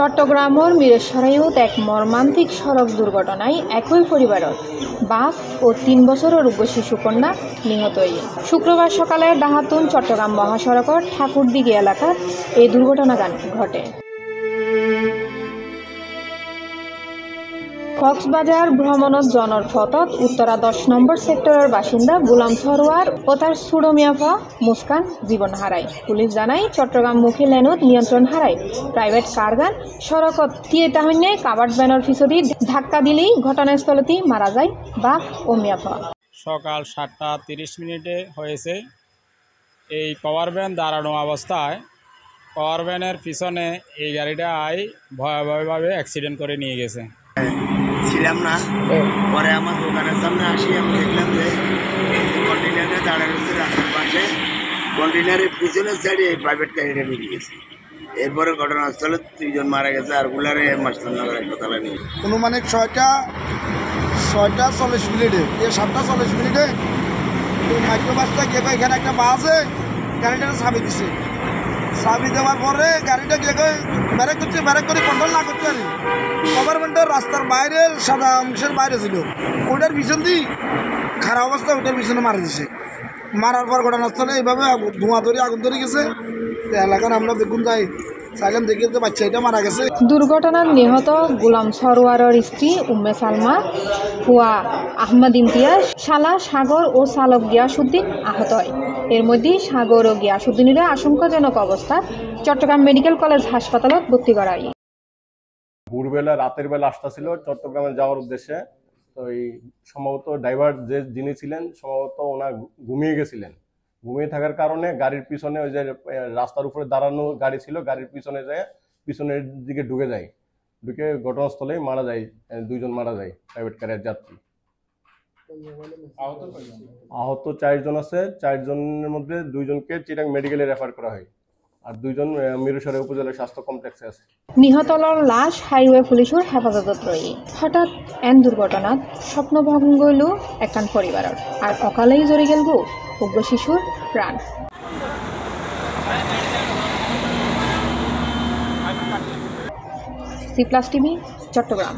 চট্টগ্রামের মিরসরাইত এক মর্মান্তিক সড়ক দুর্ঘটনায় একই পরিবারের বাপ ও 3 বছরের উগ্র শিশুকন্যা নিহত হয়ে শুক্রবার সকালে ডাহাতুন চট্টগ্রাম মহাসড়কের ঠাকুরদিঘি এলাকার এই দুর্ঘটনা ঘটে। কক্সবাজার ভ্রমণত জনের ফতত উত্তরা 10 নম্বর সেক্টরের বাসিন্দা গুলাম সরোয়ার ও তার ছোড়ো মিয়াফা মুস্কান জীবন হারায়। পুলিশ জানায় চট্টগ্রামমুখী লেনত নিয়ন্ত্রণ হারায় প্রাইভেট কারগান সড়কত তিয়েতাহন্যে কাবার্ড ব্যানার পিছদি ধাক্কা দিলেই ঘটনাস্থলতেই মারা যায় বাপ ও মিয়াফা। সকাল 7:30 হয়েছে। এই পাওয়ার ভ্যান দাঁড়ানো অবস্থায় পাওয়ার ভ্যানের পিছনে এই গাড়িটা ভয়াবহভাবে অ্যাক্সিডেন্ট করে নিয়ে গেছে। ছিলাম না, পরে আমার দোকানের সামনে আসি আমি দেখলাম যে কন্টেনারে দাঁড়ানো রয়েছে রাস্তার পাশে, কন্টেনারের পিছনের সাইডে এই প্রাইভেট গাড়িটা নিয়ে গেছে। এরপরে ঘটনাস্থলে 3 জন মারা গেছে আর গুলারে মাস্টারনগর হাসপাতালে নিয়ে। অনুমানিক 6:40 এই 7:40 মাইক্রোবাসটা গিয়ে এখানে একটা বাস আছে, গাড়িটা চাবি দিছে। চাবি দেওয়ার পরে গাড়িটা গিয়ে ব্যারেক করছে, ব্যারেক করে কন্ট্রোল না করতে পারি। গভর্নমেন্টের রাস্তার বাইরে সাদা অংশের বাইরে ছিল, ওইটার পিছন দিয়ে খারাপ অবস্থা, ওইটার পিছনে মারা দিছে। মারার পর ঘটনাস্থলে এইভাবে ধোঁয়া ধরে আগুন ধরে গেছে। এলাকার আমরা দেখুন যাই চাইলাম দেখি যে বাচ্চা এটা মারা গেছে। দুর্ঘটনার নিহত গুলাম সরোয়ারের স্ত্রী উম্মে সালমা, ফুয়া আহমদ ইমতিয়াজ, শালা সাগর ও চালক গিয়াসউদ্দিন আহত হয়। এর মধ্যে সাগর ও গিয়াসউদ্দিনেরা আশঙ্কাজনক অবস্থায় চট্টগ্রাম মেডিকেল কলেজ হাসপাতালত ভর্তি করা হয়। ভোরবেলা রাতের বেলা আসতেছিল চট্টগ্রামে যাওয়ার উদ্দেশ্যে। তো এই সম্ভবত ড্রাইভার যিনি ছিলেন সম্ভবত ওনার ঘুমিয়ে গেছিলেন। ঘুমিয়ে থাকার কারণে গাড়ির পিছনে ওই যে রাস্তার উপরে দাঁড়ানো গাড়ি ছিল, গাড়ির পিছনে যায় পিছনের দিকে ঢুকে ঘটনাস্থলেই মারা যায়। 2 জন মারা যায় প্রাইভেট কারের যাত্রী। আহত 4 জন আছে। 4 জনের মধ্যে 2 জনকে চিটাং মেডিকেলে রেফার করা হয় আর 2 জন মিরসরাই উপজেলা স্বাস্থ্য কমপ্লেক্সে আছে। নিহতলর লাশ হাইওয়ে পুলিশের হেফাজতত রয়ে। হঠাৎ এন দুর্ঘটনাত স্বপ্নভঙ্গ হইল একখান পরিবারের, আর অকালেই জড়ি গেল উগ্র শিশুর প্রাণ। C+ TV, Chittagong.